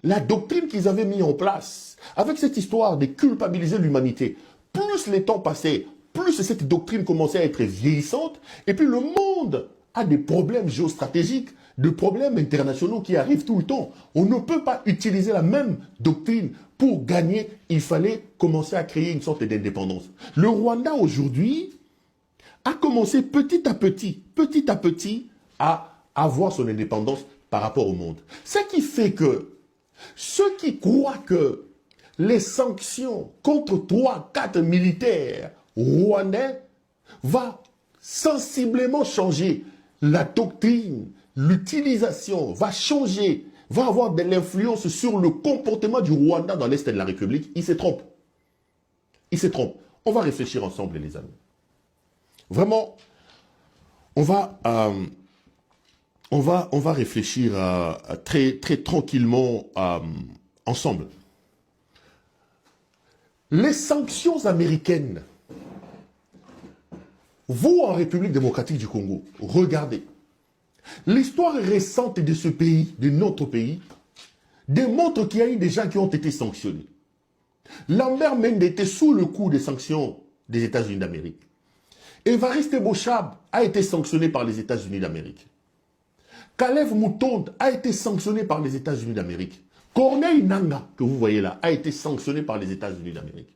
La doctrine qu'ils avaient mis en place, avec cette histoire de culpabiliser l'humanité, plus les temps passaient, plus cette doctrine commençait à être vieillissante, et puis le monde a des problèmes géostratégiques, des problèmes internationaux qui arrivent tout le temps. On ne peut pas utiliser la même doctrine pour gagner. Il fallait commencer à créer une sorte d'indépendance. Le Rwanda aujourd'hui a commencé petit à petit, à avoir son indépendance par rapport au monde. Ce qui fait que ceux qui croient que les sanctions contre 3-4 militaires rwandais vont sensiblement changer la doctrine, l'utilisation va changer, va avoir de l'influence sur le comportement du Rwanda dans l'Est de la République, ils se trompent. Ils se trompent. On va réfléchir ensemble, les amis. Vraiment, on va réfléchir très tranquillement ensemble. Les sanctions américaines, vous en République démocratique du Congo, regardez. L'histoire récente de ce pays, de notre pays, démontre qu'il y a eu des gens qui ont été sanctionnés. Lambert Mende était sous le coup des sanctions des États-Unis d'Amérique. Évariste Bochab a été sanctionné par les États-Unis d'Amérique. Kalev Moutonde a été sanctionné par les États-Unis d'Amérique. Corneille Nanga, que vous voyez là, a été sanctionné par les États-Unis d'Amérique.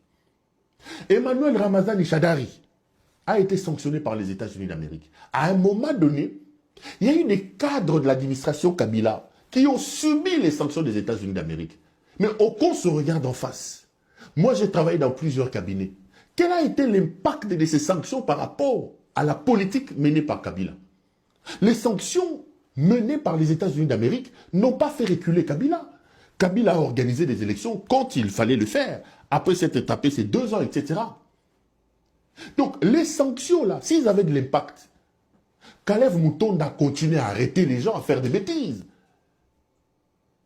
Emmanuel Ramazani Chadari a été sanctionné par les États-Unis d'Amérique. À un moment donné, il y a eu des cadres de l'administration Kabila qui ont subi les sanctions des États-Unis d'Amérique. Mais aucun se regarde en face. Moi, j'ai travaillé dans plusieurs cabinets. Quel a été l'impact de ces sanctions par rapport à la politique menée par Kabila? Les sanctions menées par les États-Unis d'Amérique n'ont pas fait reculer Kabila. Kabila a organisé des élections quand il fallait le faire. Après s'être tapé ces 2 ans, etc. Donc, les sanctions, là, s'ils avaient de l'impact, Kalev Moutonde a continué à arrêter les gens à faire des bêtises.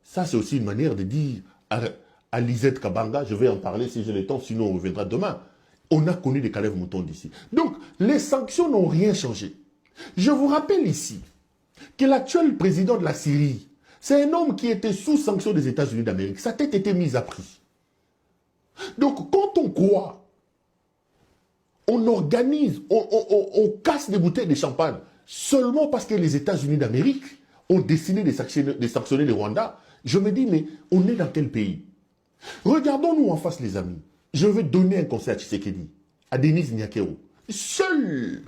Ça, c'est aussi une manière de dire à Lisette Kabanga, je vais en parler si j'ai le temps, sinon on reviendra demain. On a connu des Kalev Moutonde ici. Donc, les sanctions n'ont rien changé. Je vous rappelle ici que l'actuel président de la Syrie, c'est un homme qui était sous sanction des États-Unis d'Amérique. Sa tête était mise à prix. Donc, quand on croit, on organise, on casse des bouteilles de champagne seulement parce que les États-Unis d'Amérique ont décidé de sanctionner le Rwanda, je me dis, mais on est dans quel pays? Regardons-nous en face, les amis. Je vais donner un conseil à Tshisekedi, à Denis Nyakero. Seul,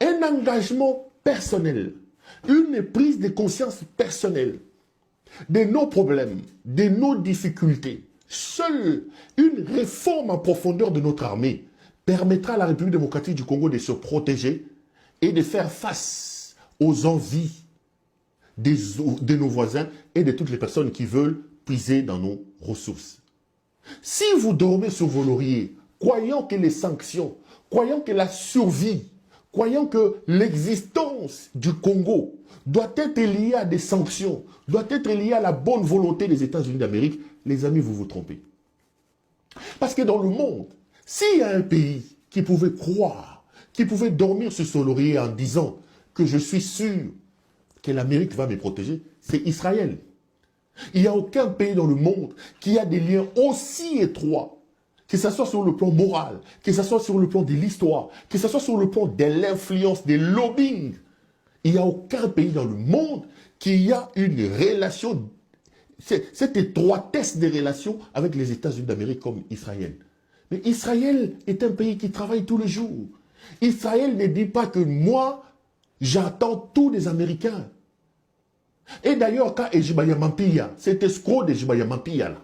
un engagement personnel, une prise de conscience personnelle de nos problèmes, de nos difficultés, seule une réforme en profondeur de notre armée permettra à la République démocratique du Congo de se protéger et de faire face aux envies de nos voisins et de toutes les personnes qui veulent puiser dans nos ressources. Si vous dormez sur vos lauriers, croyant que les sanctions, croyant que la survie, croyant que l'existence du Congo doit être liée à des sanctions, doit être liée à la bonne volonté des États-Unis d'Amérique, les amis, vous vous trompez. Parce que dans le monde, s'il y a un pays qui pouvait croire, qui pouvait dormir sur son laurier en disant que je suis sûr que l'Amérique va me protéger, c'est Israël. Il n'y a aucun pays dans le monde qui a des liens aussi étroits, que ce soit sur le plan moral, que ce soit sur le plan de l'histoire, que ce soit sur le plan de l'influence, des lobbying. Il n'y a aucun pays dans le monde qui a une relation, cette étroitesse des relations avec les États-Unis d'Amérique comme Israël. Mais Israël est un pays qui travaille tous les jours. Israël ne dit pas que moi, j'attends tous les Américains. Et d'ailleurs, quand Ejibaya Mampia, cet escroc d'Ejibaya Mampia, là,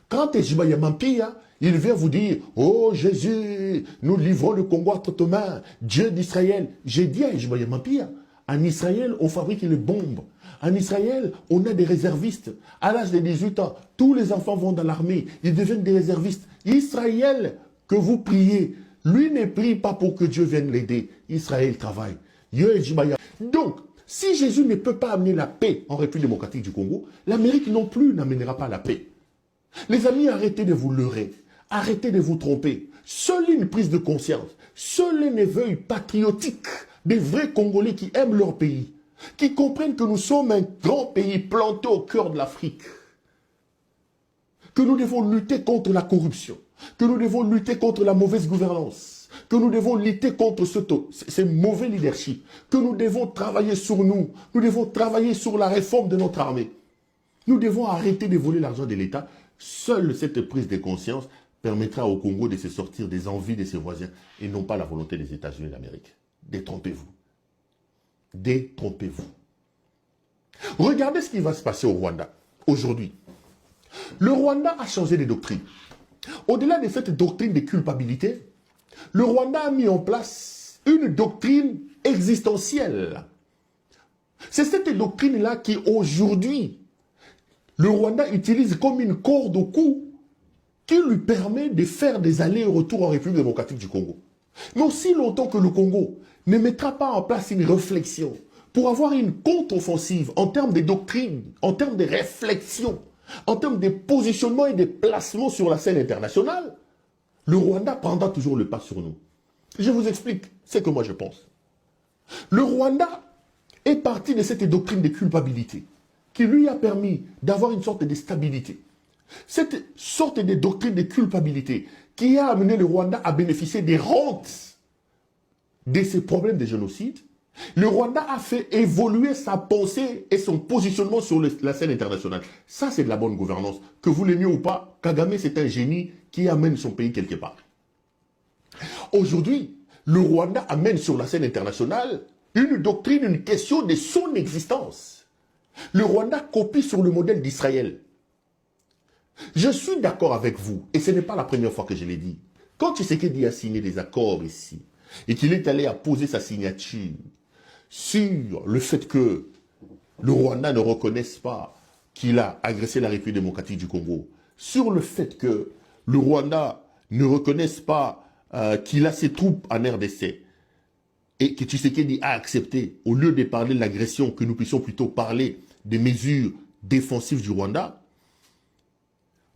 quand Ejibaya Mampia, il vient vous dire, oh Jésus, nous livrons le Congo entre tes mains, Dieu d'Israël. J'ai dit à Ejibaya Mampia, en Israël, on fabrique les bombes. En Israël, on a des réservistes. À l'âge de 18 ans, tous les enfants vont dans l'armée, ils deviennent des réservistes. Israël, que vous priez, lui ne prie pas pour que Dieu vienne l'aider. Israël travaille. Donc, si Jésus ne peut pas amener la paix en République démocratique du Congo, l'Amérique non plus n'amènera pas la paix. Les amis, arrêtez de vous leurrer. Arrêtez de vous tromper. Seule une prise de conscience, seul un éveil patriotique des vrais Congolais qui aiment leur pays qui comprennent que nous sommes un grand pays planté au cœur de l'Afrique, que nous devons lutter contre la corruption, que nous devons lutter contre la mauvaise gouvernance, que nous devons lutter contre ce mauvais leadership, que nous devons travailler sur nous devons travailler sur la réforme de notre armée. Nous devons arrêter de voler l'argent de l'État. Seule cette prise de conscience permettra au Congo de se sortir des envies de ses voisins et non pas la volonté des États-Unis d'Amérique. Détrompez-vous. Détrompez-vous. Regardez ce qui va se passer au Rwanda aujourd'hui. Le Rwanda a changé de doctrine. Au-delà de cette doctrine de culpabilité, le Rwanda a mis en place une doctrine existentielle. C'est cette doctrine-là qui, aujourd'hui, le Rwanda utilise comme une corde au cou qui lui permet de faire des allers-retours en République démocratique du Congo. Mais aussi longtemps que le Congo ne mettra pas en place une réflexion pour avoir une contre-offensive en termes de doctrine, en termes de réflexion, en termes de positionnement et de placement sur la scène internationale, le Rwanda prendra toujours le pas sur nous. Je vous explique ce que moi je pense. Le Rwanda est parti de cette doctrine de culpabilité qui lui a permis d'avoir une sorte de stabilité. Cette sorte de doctrine de culpabilité qui a amené le Rwanda à bénéficier des rentes de ces problèmes de génocide. Le Rwanda a fait évoluer sa pensée et son positionnement sur la scène internationale. Ça, c'est de la bonne gouvernance. Que vous l'aimiez ou pas, Kagame, c'est un génie qui amène son pays quelque part. Aujourd'hui, le Rwanda amène sur la scène internationale une doctrine, une question de son existence. Le Rwanda copie sur le modèle d'Israël. Je suis d'accord avec vous, et ce n'est pas la première fois que je l'ai dit. Quand Tshisekedi a signé des accords ici, et qu'il est allé à poser sa signature sur le fait que le Rwanda ne reconnaisse pas qu'il a agressé la République démocratique du Congo, sur le fait que le Rwanda ne reconnaisse pas qu'il a ses troupes en RDC, et que Tshisekedi a accepté, au lieu de parler de l'agression, que nous puissions plutôt parler des mesures défensives du Rwanda,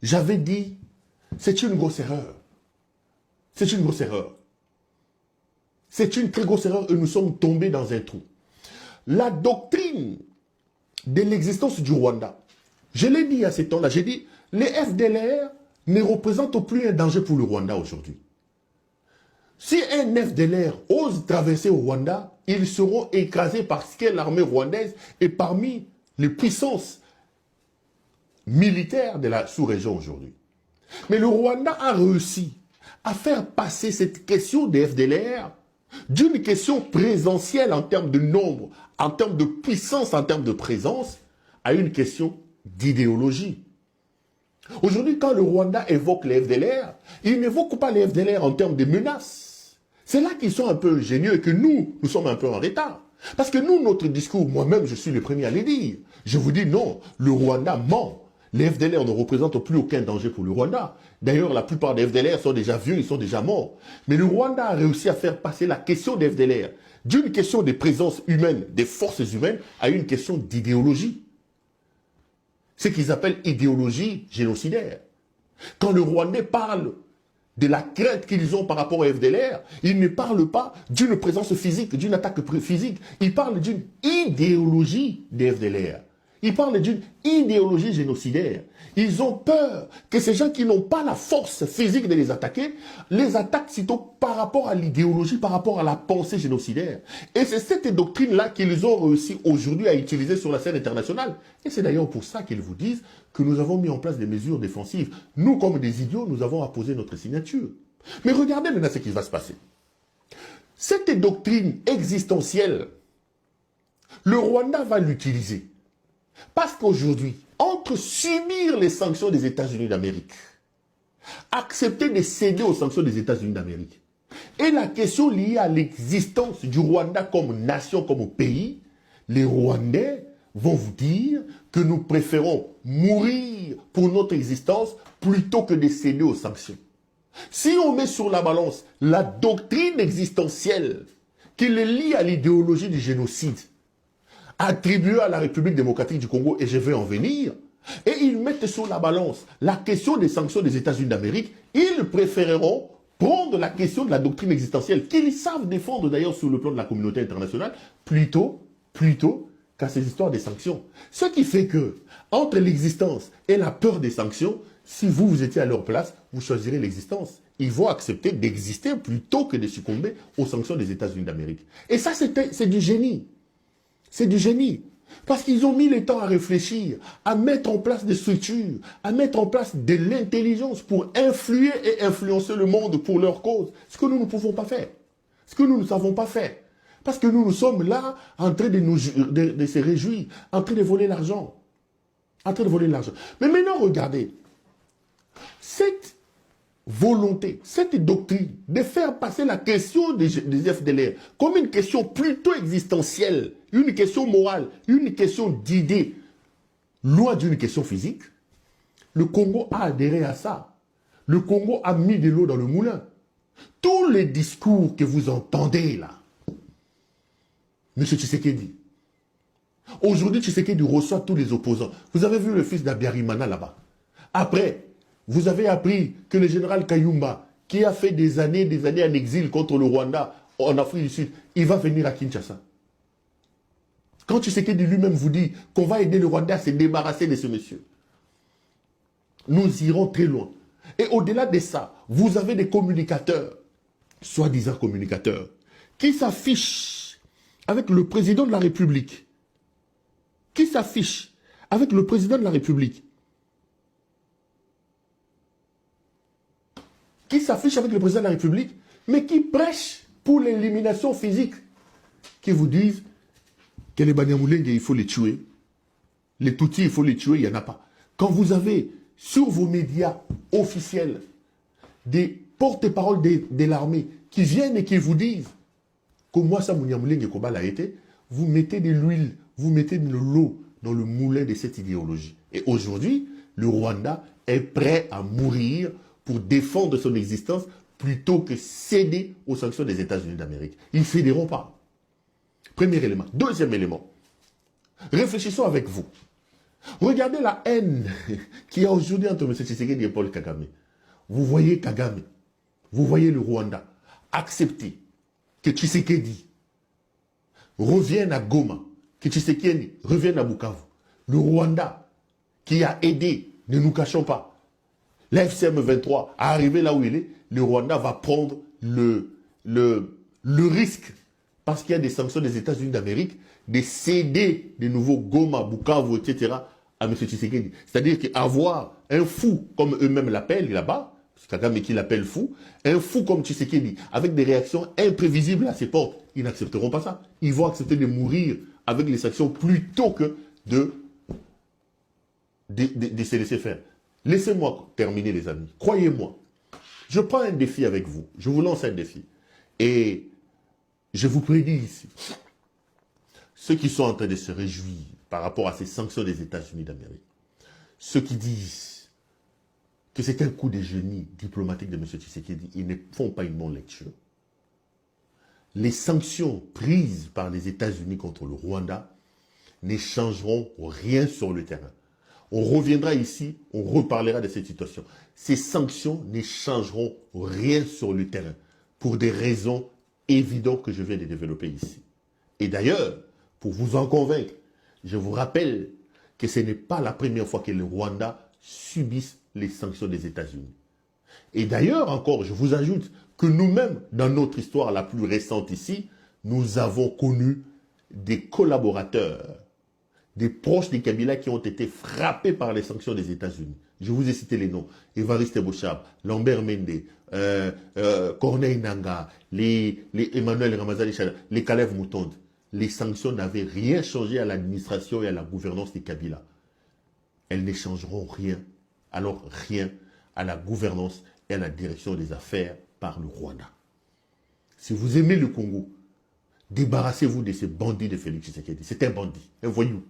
j'avais dit, c'est une grosse erreur. C'est une grosse erreur. C'est une très grosse erreur et nous sommes tombés dans un trou. La doctrine de l'existence du Rwanda, je l'ai dit à ce temps-là, j'ai dit, les FDLR ne représentent plus un danger pour le Rwanda aujourd'hui. Si un FDLR ose traverser au Rwanda, ils seront écrasés parce que l'armée rwandaise est parmi les puissances militaires de la sous-région aujourd'hui. Mais le Rwanda a réussi à faire passer cette question des FDLR d'une question présentielle en termes de nombre, en termes de puissance, en termes de présence, à une question d'idéologie. Aujourd'hui, quand le Rwanda évoque les FDLR, il n'évoque pas les FDLR en termes de menaces. C'est là qu'ils sont un peu ingénieux et que nous sommes un peu en retard. Parce que nous, notre discours, moi-même, je suis le premier à le dire. Je vous dis non, le Rwanda ment. Les FDLR ne représentent plus aucun danger pour le Rwanda. D'ailleurs, la plupart des FDLR sont déjà vieux, ils sont déjà morts. Mais le Rwanda a réussi à faire passer la question des FDLR d'une question de présence humaine, des forces humaines, à une question d'idéologie. Ce qu'ils appellent idéologie génocidaire. Quand le Rwandais parle de la crainte qu'ils ont par rapport au FDLR, ils ne parlent pas d'une présence physique, d'une attaque physique. Ils parlent d'une idéologie des FDLR. Ils parlent d'une idéologie génocidaire. Ils ont peur que ces gens qui n'ont pas la force physique de les attaquent sitôt par rapport à l'idéologie, par rapport à la pensée génocidaire. Et c'est cette doctrine-là qu'ils ont réussi aujourd'hui à utiliser sur la scène internationale. Et c'est d'ailleurs pour ça qu'ils vous disent que nous avons mis en place des mesures défensives. Nous, comme des idiots, nous avons apposé notre signature. Mais regardez maintenant ce qui va se passer. Cette doctrine existentielle, le Rwanda va l'utiliser. Parce qu'aujourd'hui, entre subir les sanctions des États-Unis d'Amérique, accepter de céder aux sanctions des États-Unis d'Amérique, et la question liée à l'existence du Rwanda comme nation, comme pays, les Rwandais vont vous dire que nous préférons mourir pour notre existence plutôt que de céder aux sanctions. Si on met sur la balance la doctrine existentielle qui les lie à l'idéologie du génocide, attribué à la République démocratique du Congo, et je vais en venir, et ils mettent sur la balance la question des sanctions des États-Unis d'Amérique, ils préféreront prendre la question de la doctrine existentielle, qu'ils savent défendre d'ailleurs sur le plan de la communauté internationale, plutôt qu'à ces histoires des sanctions. Ce qui fait que, entre l'existence et la peur des sanctions, si vous étiez à leur place, vous choisirez l'existence. Ils vont accepter d'exister plutôt que de succomber aux sanctions des États-Unis d'Amérique. Et ça, c'est du génie. C'est du génie. Parce qu'ils ont mis le temps à réfléchir, à mettre en place des structures, à mettre en place de l'intelligence pour influer et influencer le monde pour leur cause. Ce que nous ne pouvons pas faire. Ce que nous ne savons pas faire. Parce que nous sommes là en train de se réjouir, en train de voler l'argent. En train de voler l'argent. Mais maintenant, regardez. Cette volonté, cette doctrine de faire passer la question des FDLR comme une question plutôt existentielle, une question morale, une question d'idée, loin d'une question physique, le Congo a adhéré à ça. Le Congo a mis de l'eau dans le moulin. Tous les discours que vous entendez là, M. Tshisekedi, aujourd'hui Tshisekedi reçoit tous les opposants. Vous avez vu le fils d'Abiyarimana là-bas. Après, vous avez appris que le général Kayumba, qui a fait des années en exil contre le Rwanda, en Afrique du Sud, il va venir à Kinshasa. Quand Tshisekedi lui-même vous dit qu'on va aider le Rwanda à se débarrasser de ce monsieur, nous irons très loin. Et au-delà de ça, vous avez des communicateurs, soi-disant communicateurs, qui s'affichent avec le président de la République. Qui s'affichent avec le président de la République. Qui s'affiche avec le président de la République, mais qui prêche pour l'élimination physique. Qui vous disent que les Banyamulenge, il faut les tuer. Les Tutsis, il faut les tuer, il n'y en a pas. Quand vous avez sur vos médias officiels des porte-paroles de l'armée qui viennent et qui vous disent que moi, ça, Banyamulenge Kobal a été, vous mettez de l'huile, vous mettez de l'eau dans le moulin de cette idéologie. Et aujourd'hui, le Rwanda est prêt à mourir pour défendre son existence plutôt que céder aux sanctions des États-Unis d'Amérique. Ils ne céderont pas. Premier élément. Deuxième élément. Réfléchissons avec vous. Regardez la haine qu'il y a aujourd'hui entre M. Tshisekedi et Paul Kagame. Vous voyez Kagame, vous voyez le Rwanda accepter que Tshisekedi revienne à Goma, que Tshisekedi revienne à Bukavu. Le Rwanda qui a aidé, ne nous cachons pas, la FCM 23 à arriver là où il est, le Rwanda va prendre le risque, parce qu'il y a des sanctions des États-Unis d'Amérique, de céder de nouveau Goma, Bukavu, etc. à M. Tshisekedi. C'est-à-dire qu'avoir un fou, comme eux-mêmes l'appellent là-bas, c'est Kagame qui l'appelle fou, un fou comme Tshisekedi, avec des réactions imprévisibles à ses portes, ils n'accepteront pas ça. Ils vont accepter de mourir avec les sanctions plutôt que de se laisser faire. Laissez-moi terminer, les amis. Croyez-moi, je prends un défi avec vous. Je vous lance un défi. Et je vous prédis ici, ceux qui sont en train de se réjouir par rapport à ces sanctions des États-Unis d'Amérique, ceux qui disent que c'est un coup de génie diplomatique de M. Tshisekedi, ils ne font pas une bonne lecture. Les sanctions prises par les États-Unis contre le Rwanda ne changeront rien sur le terrain. On reviendra ici, on reparlera de cette situation. Ces sanctions ne changeront rien sur le terrain pour des raisons évidentes que je viens de développer ici. Et d'ailleurs, pour vous en convaincre, je vous rappelle que ce n'est pas la première fois que le Rwanda subisse les sanctions des États-Unis. Et d'ailleurs encore, je vous ajoute que nous-mêmes, dans notre histoire la plus récente ici, nous avons connu des collaborateurs, des proches des Kabila qui ont été frappés par les sanctions des États-Unis. Je vous ai cité les noms. Évariste Bochab, Lambert Mende, Corneille Nangaa, les Emmanuel Ramazani Chada, les Kalev Moutonde. Les sanctions n'avaient rien changé à l'administration et à la gouvernance des Kabila. Elles ne changeront rien, alors rien à la gouvernance et à la direction des affaires par le Rwanda. Si vous aimez le Congo, débarrassez-vous de ces bandits de Félix Tshisekedi. C'est un bandit, un voyou.